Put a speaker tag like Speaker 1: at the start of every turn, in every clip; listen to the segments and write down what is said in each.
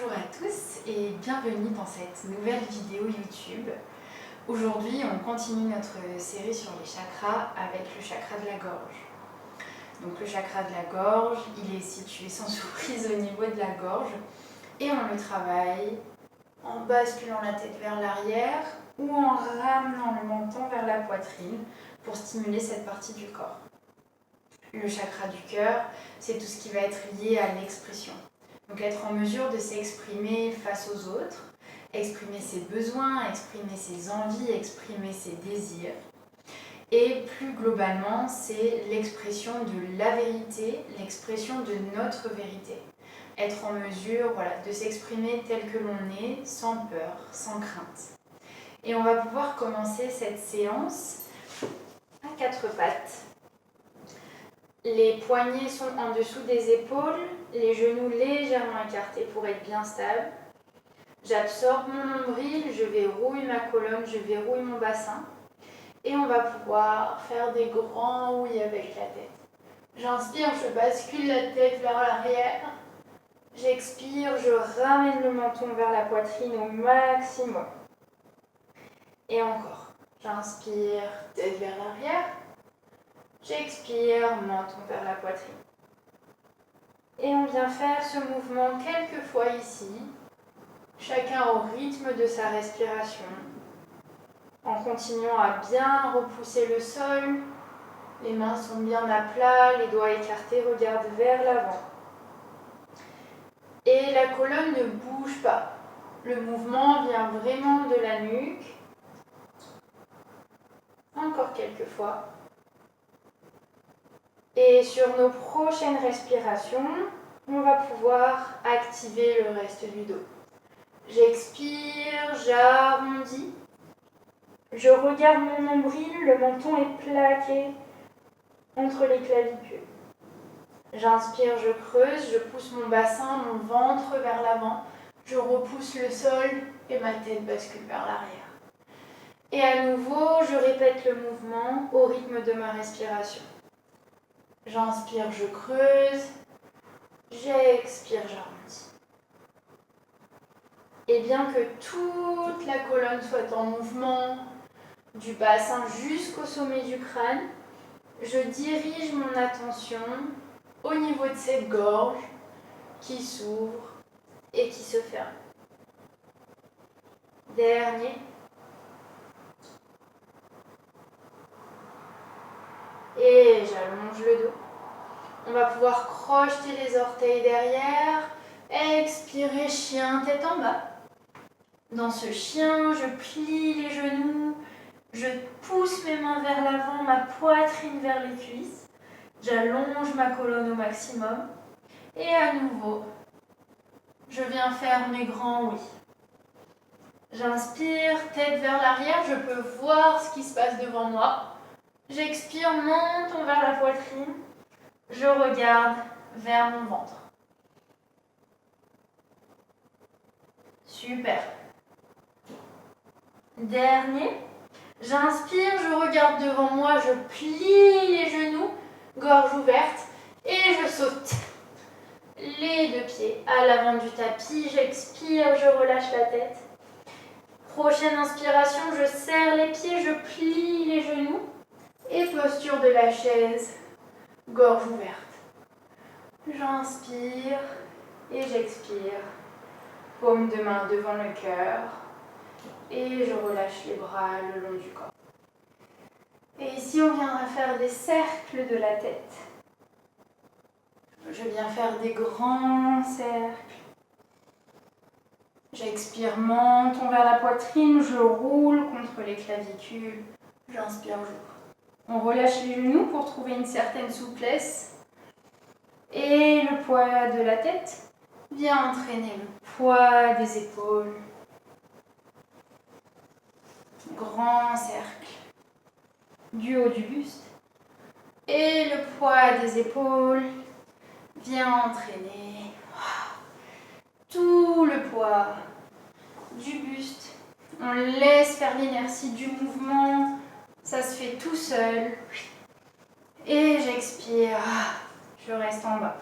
Speaker 1: Bonjour à tous et bienvenue dans cette nouvelle vidéo YouTube. Aujourd'hui, on continue notre série sur les chakras avec le chakra de la gorge. Donc le chakra de la gorge, il est situé sans surprise au niveau de la gorge et on le travaille en basculant la tête vers l'arrière ou en ramenant le menton vers la poitrine pour stimuler cette partie du corps. Le chakra du cœur, c'est tout ce qui va être lié à l'expression. Donc être en mesure de s'exprimer face aux autres, exprimer ses besoins, exprimer ses envies, exprimer ses désirs. Et plus globalement, c'est l'expression de la vérité, l'expression de notre vérité. Être en mesure de s'exprimer tel que l'on est, sans peur, sans crainte. Et on va pouvoir commencer cette séance à quatre pattes. Les poignets sont en dessous des épaules, les genoux légèrement écartés pour être bien stable. J'absorbe mon nombril, je verrouille ma colonne, je verrouille mon bassin. Et on va pouvoir faire des grands oui avec la tête. J'inspire, je bascule la tête vers l'arrière. J'expire, je ramène le menton vers la poitrine au maximum. Et encore. J'inspire, tête vers l'arrière. J'expire, menton vers la poitrine. Et on vient faire ce mouvement quelques fois ici, chacun au rythme de sa respiration, en continuant à bien repousser le sol. Les mains sont bien à plat, les doigts écartés regardent vers l'avant. Et la colonne ne bouge pas. Le mouvement vient vraiment de la nuque. Encore quelques fois. Et sur nos prochaines respirations, on va pouvoir activer le reste du dos. J'expire, j'arrondis. Je regarde mon nombril, le menton est plaqué entre les clavicules. J'inspire, je creuse, je pousse mon bassin, mon ventre vers l'avant. Je repousse le sol et ma tête bascule vers l'arrière. Et à nouveau, je répète le mouvement au rythme de ma respiration. J'inspire, je creuse. J'expire, j'arrondis. Et bien que toute la colonne soit en mouvement, du bassin jusqu'au sommet du crâne, je dirige mon attention au niveau de cette gorge qui s'ouvre et qui se ferme. Dernier. Et j'allonge le dos. On va pouvoir crocheter les orteils derrière. Expirer, chien, tête en bas. Dans ce chien, je plie les genoux. Je pousse mes mains vers l'avant, ma poitrine vers les cuisses. J'allonge ma colonne au maximum. Et à nouveau, je viens faire mes grands oui. J'inspire, tête vers l'arrière. Je peux voir ce qui se passe devant moi. J'expire, menton vers la poitrine. Je regarde vers mon ventre. Super. Dernier. J'inspire, je regarde devant moi, je plie les genoux, gorge ouverte, et je saute. Les deux pieds à l'avant du tapis. J'expire, je relâche la tête. Prochaine inspiration, je serre les pieds, je plie les genoux. Et posture de la chaise, gorge ouverte. J'inspire et j'expire. Paume de main devant le cœur. Et je relâche les bras le long du corps. Et ici, on viendra faire des cercles de la tête. Je viens faire des grands cercles. J'expire, menton vers la poitrine, je roule contre les clavicules. J'inspire, j'ouvre. On relâche les genoux pour trouver une certaine souplesse. Et le poids de la tête vient entraîner le poids des épaules. Grand cercle du haut du buste. Et le poids des épaules vient entraîner tout le poids du buste. On laisse faire l'inertie du mouvement. Ça se fait tout seul. Et j'expire. Je reste en bas.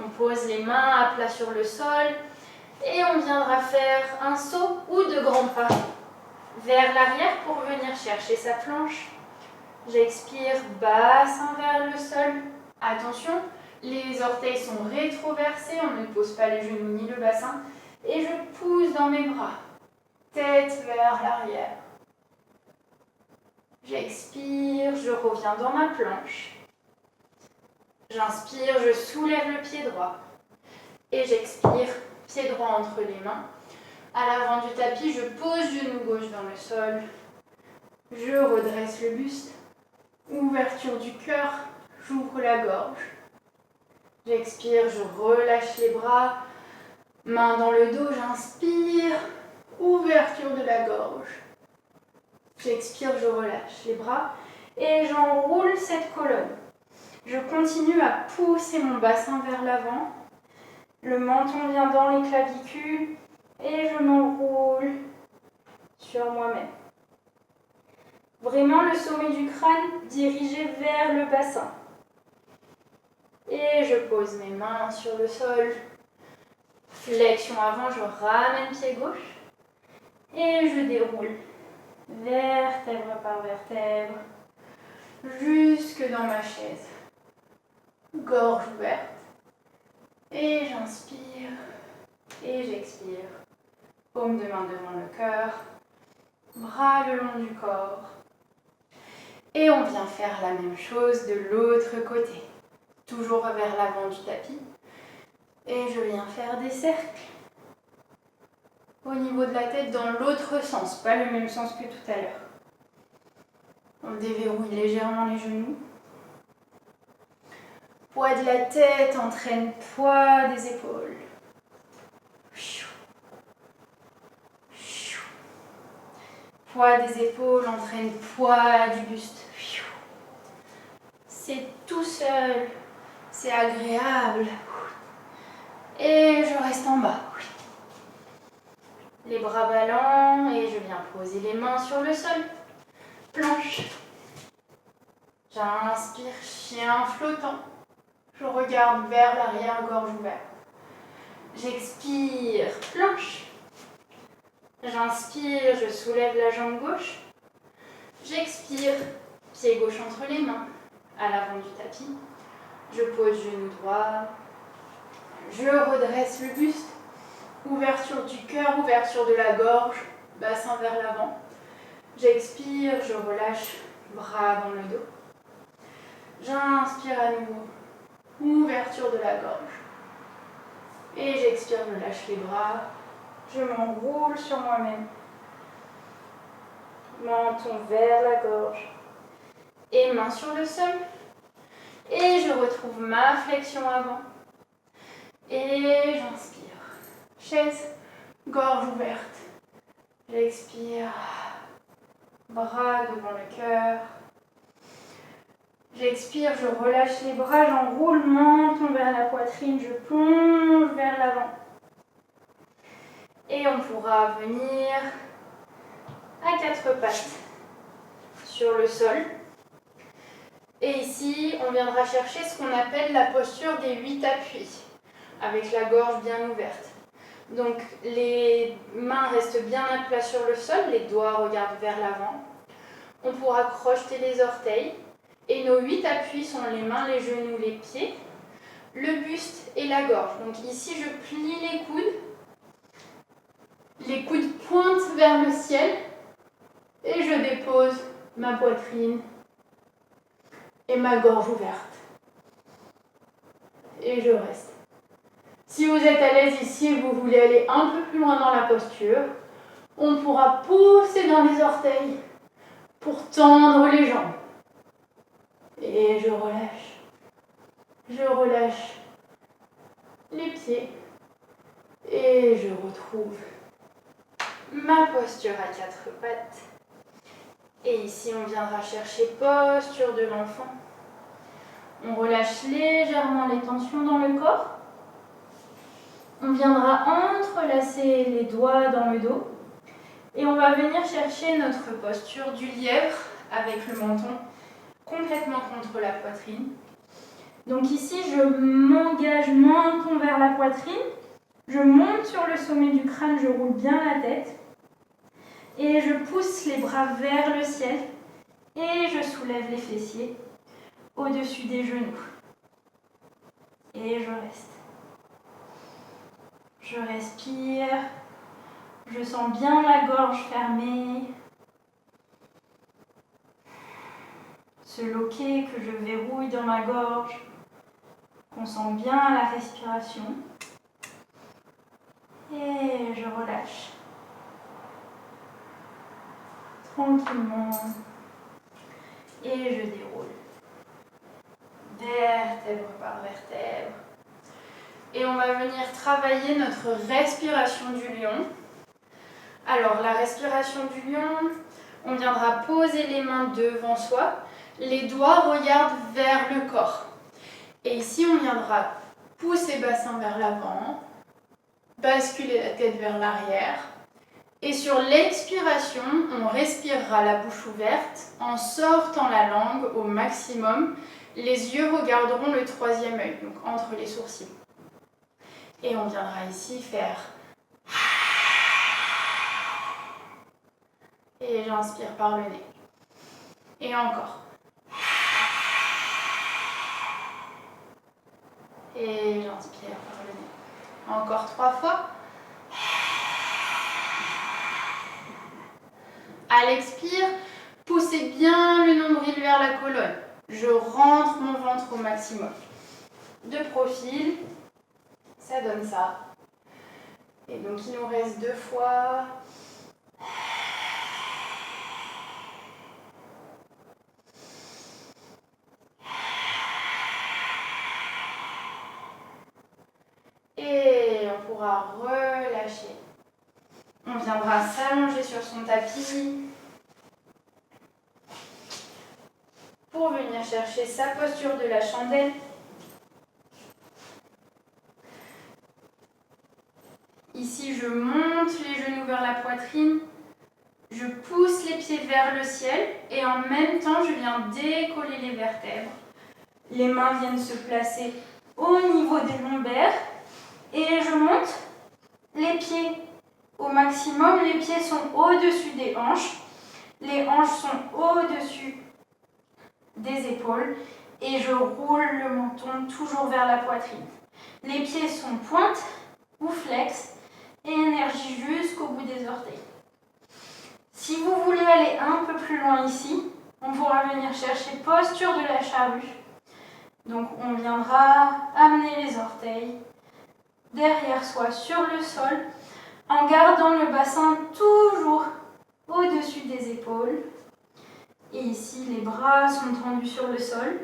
Speaker 1: On pose les mains à plat sur le sol et on viendra faire un saut ou de grands pas vers l'arrière pour venir chercher sa planche. J'expire, bassin vers le sol. Attention, les orteils sont rétroversés, on ne pose pas les genoux ni le bassin. Et je pousse dans mes bras, tête vers l'arrière. J'expire, je reviens dans ma planche. J'inspire, je soulève le pied droit. Et j'expire, pied droit entre les mains. À l'avant du tapis, je pose genou gauche dans le sol. Je redresse le buste. Ouverture du cœur, j'ouvre la gorge. J'expire, je relâche les bras. Main dans le dos, j'inspire. Ouverture de la gorge. J'expire, je relâche les bras. Et j'enroule cette colonne. Je continue à pousser mon bassin vers l'avant. Le menton vient dans les clavicules. Et je m'enroule sur moi-même. Vraiment le sommet du crâne dirigé vers le bassin. Et je pose mes mains sur le sol. Flexion avant, je ramène pied gauche. Et je déroule vertèbre par vertèbre jusque dans ma chaise. Gorge ouverte. Et j'inspire. Et j'expire. Paume de main devant le cœur. Bras le long du corps. Et on vient faire la même chose de l'autre côté. Toujours vers l'avant du tapis. Et je viens faire des cercles. Au niveau de la tête dans l'autre sens, pas le même sens que tout à l'heure. On déverrouille légèrement les genoux. Poids de la tête entraîne poids des épaules. Poids des épaules entraîne poids du buste. C'est tout seul, c'est agréable. Et je reste en bas. Les bras ballants et je viens poser les mains sur le sol. Planche. J'inspire, chien flottant. Je regarde vers l'arrière, gorge ouverte. J'expire, planche. J'inspire, je soulève la jambe gauche. J'expire, pied gauche entre les mains, à l'avant du tapis. Je pose genou droit. Je redresse le buste. Ouverture du cœur, ouverture de la gorge, bassin vers l'avant. J'expire, je relâche, bras dans le dos. J'inspire à nouveau, ouverture de la gorge. Et j'expire, je lâche les bras. Je m'enroule sur moi-même. Menton vers la gorge. Et main sur le sol. Et je retrouve ma flexion avant. Et j'inspire. Chaise, gorge ouverte. J'expire. Bras devant le cœur. J'expire, je relâche les bras, j'enroule, menton vers la poitrine, je plonge vers l'avant. Et on pourra venir à quatre pattes sur le sol. Et ici, on viendra chercher ce qu'on appelle la posture des 8 appuis, avec la gorge bien ouverte. Donc les mains restent bien à plat sur le sol, les doigts regardent vers l'avant. On pourra crocheter les orteils. Et nos 8 appuis sont les mains, les genoux, les pieds, le buste et la gorge. Donc ici, je plie les coudes. Les coudes pointent vers le ciel. Et je dépose ma poitrine et ma gorge ouverte. Et je reste. Si vous êtes à l'aise ici et vous voulez aller un peu plus loin dans la posture, on pourra pousser dans les orteils pour tendre les jambes. Et je relâche. Je relâche les pieds. Et je retrouve ma posture à quatre pattes. Et ici, on viendra chercher posture de l'enfant. On relâche légèrement les tensions dans le corps. On viendra entrelacer les doigts dans le dos. Et on va venir chercher notre posture du lièvre avec le menton complètement contre la poitrine.
Speaker 2: Donc ici, je m'engage menton vers la poitrine. Je monte sur le sommet du crâne, je roule bien la tête. Et je pousse les bras vers le ciel. Et je soulève les fessiers au-dessus des genoux. Et je reste. Je respire. Je sens bien la gorge fermée. Ce loquet que je verrouille dans ma gorge. On sent bien la respiration. Et je relâche. Tranquillement. Et je déroule. Vertèbre par vertèbre. Et on va venir travailler notre respiration du lion. Alors, la respiration du lion, on viendra poser les mains devant soi. Les doigts regardent vers le corps. Et ici, on viendra pousser le bassin vers l'avant, basculer la tête vers l'arrière. Et sur l'expiration, on respirera la bouche ouverte en sortant la langue au maximum. Les yeux regarderont le troisième œil, donc entre les sourcils. Et on viendra ici faire. Et j'inspire par le nez. Et encore. Et j'inspire par le nez. Encore 3 fois. À l'expire, poussez bien le nombril vers la colonne. Je rentre mon ventre au maximum. De profil, ça donne ça. Et donc il nous reste 2 fois. Et on pourra relâcher. On viendra s'allonger sur son tapis pour venir chercher sa posture de la chandelle. Ici, je monte les genoux vers la poitrine, je pousse les pieds vers le ciel et en même temps, je viens décoller les vertèbres. Les mains viennent se placer au niveau des lombaires et je monte les pieds au maximum. Les pieds sont au-dessus des hanches, les hanches sont au-dessus des épaules et je roule le menton toujours vers la poitrine. Les pieds sont pointe ou flex et énergie jusqu'au bout des orteils. Si vous voulez aller un peu plus loin ici, on pourra venir chercher posture de la charrue. Donc on viendra amener les orteils derrière soi sur le sol en gardant le bassin toujours au-dessus des épaules. Et ici, les bras sont tendus sur le sol.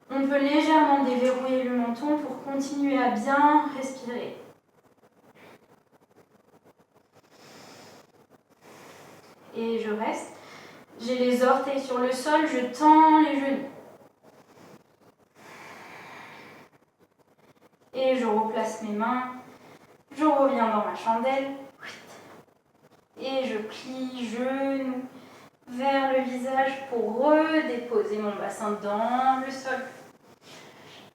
Speaker 2: On peut légèrement déverrouiller le menton pour continuer à bien respirer. Et je reste. J'ai les orteils sur le sol, je tends les genoux. Et je replace mes mains. Je reviens dans ma chandelle. Et je plie genoux vers le visage pour redéposer mon bassin dans le sol.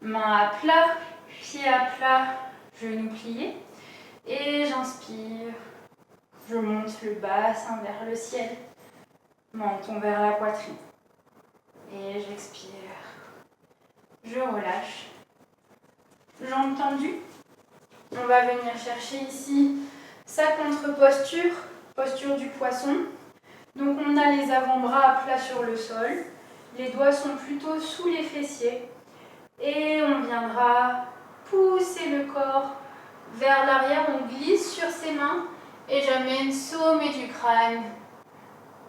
Speaker 2: Main à plat, pied à plat, genoux pliés. Et j'inspire. Je monte le bassin vers le ciel. Menton vers la poitrine. Et j'expire. Je relâche. Jambes tendues. On va venir chercher ici sa contre-posture, posture du poisson. Donc on a les avant-bras à plat sur le sol. Les doigts sont plutôt sous les fessiers. Et on viendra pousser le corps vers l'arrière. On glisse sur ses mains et j'amène sommet du crâne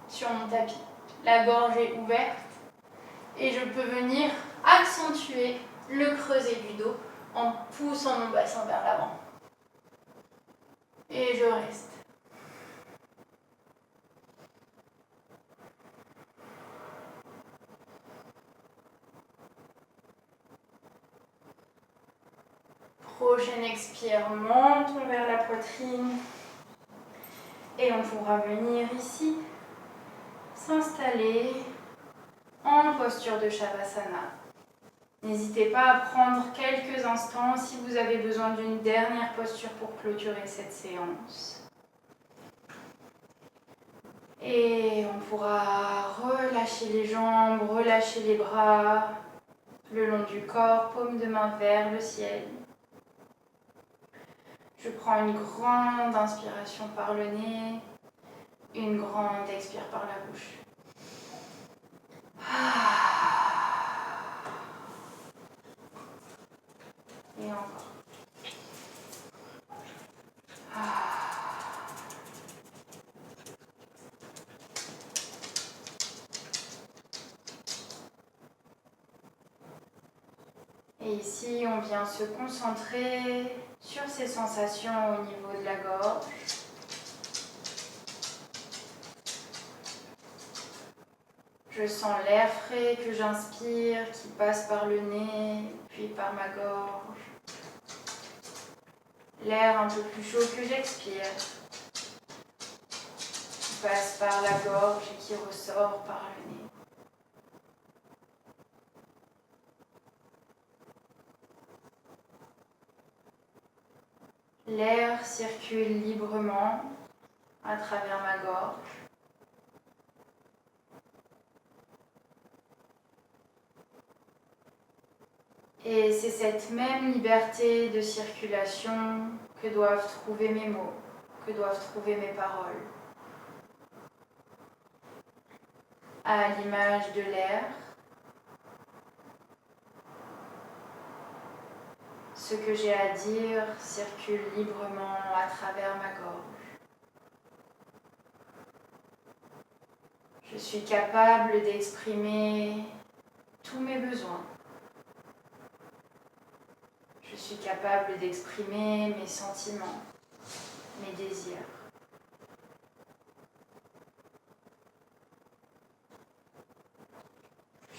Speaker 2: sur mon tapis. La gorge est ouverte et je peux venir accentuer le creuset du dos en poussant mon bassin vers l'avant. Et je reste. Prochaine expire, menton vers la poitrine. Et on pourra venir ici s'installer en posture de Shavasana. N'hésitez pas à prendre quelques instants si vous avez besoin d'une dernière posture pour clôturer cette séance. Et on pourra relâcher les jambes, relâcher les bras le long du corps, paume de main vers le ciel. Je prends une grande inspiration par le nez, une grande expire par la bouche. Et encore. Et ici, on vient se concentrer sur ces sensations au niveau de la gorge. Je sens l'air frais que j'inspire, qui passe par le nez, puis par ma gorge. L'air un peu plus chaud que j'expire, qui passe par la gorge et qui ressort par le nez. L'air circule librement à travers ma gorge. Et c'est cette même liberté de circulation que doivent trouver mes mots, que doivent trouver mes paroles. À l'image de l'air, ce que j'ai à dire circule librement à travers ma gorge. Je suis capable d'exprimer tous mes besoins. Je suis capable d'exprimer mes sentiments, mes désirs.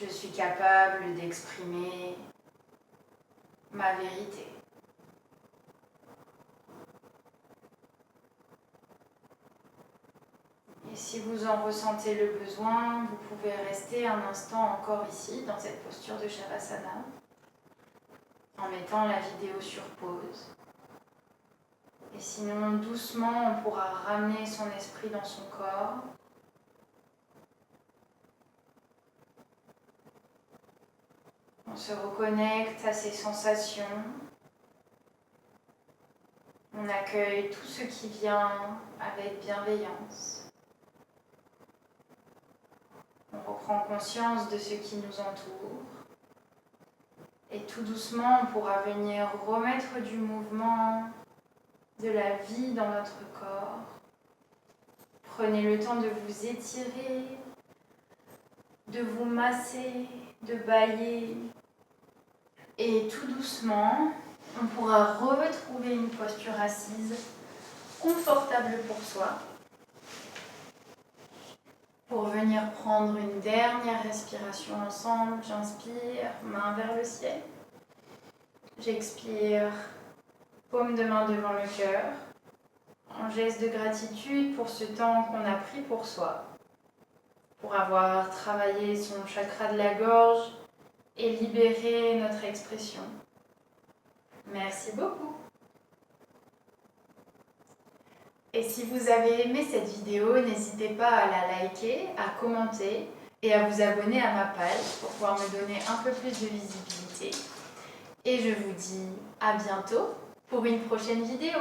Speaker 2: Je suis capable d'exprimer ma vérité. Et si vous en ressentez le besoin, vous pouvez rester un instant encore ici, dans cette posture de Shavasana, en mettant la vidéo sur pause. Et sinon, doucement, on pourra ramener son esprit dans son corps. On se reconnecte à ses sensations. On accueille tout ce qui vient avec bienveillance. On reprend conscience de ce qui nous entoure. Et tout doucement, on pourra venir remettre du mouvement, de la vie dans notre corps. Prenez le temps de vous étirer, de vous masser, de bâiller. Et tout doucement, on pourra retrouver une posture assise, confortable pour soi, pour venir prendre une dernière respiration ensemble. J'inspire, main vers le ciel. J'expire, paume de main devant le cœur, en geste de gratitude pour ce temps qu'on a pris pour soi, pour avoir travaillé son chakra de la gorge et libéré notre expression. Merci beaucoup. Et si vous avez aimé cette vidéo, n'hésitez pas à la liker, à commenter et à vous abonner à ma page pour pouvoir me donner un peu plus de visibilité. Et je vous dis à bientôt pour une prochaine vidéo.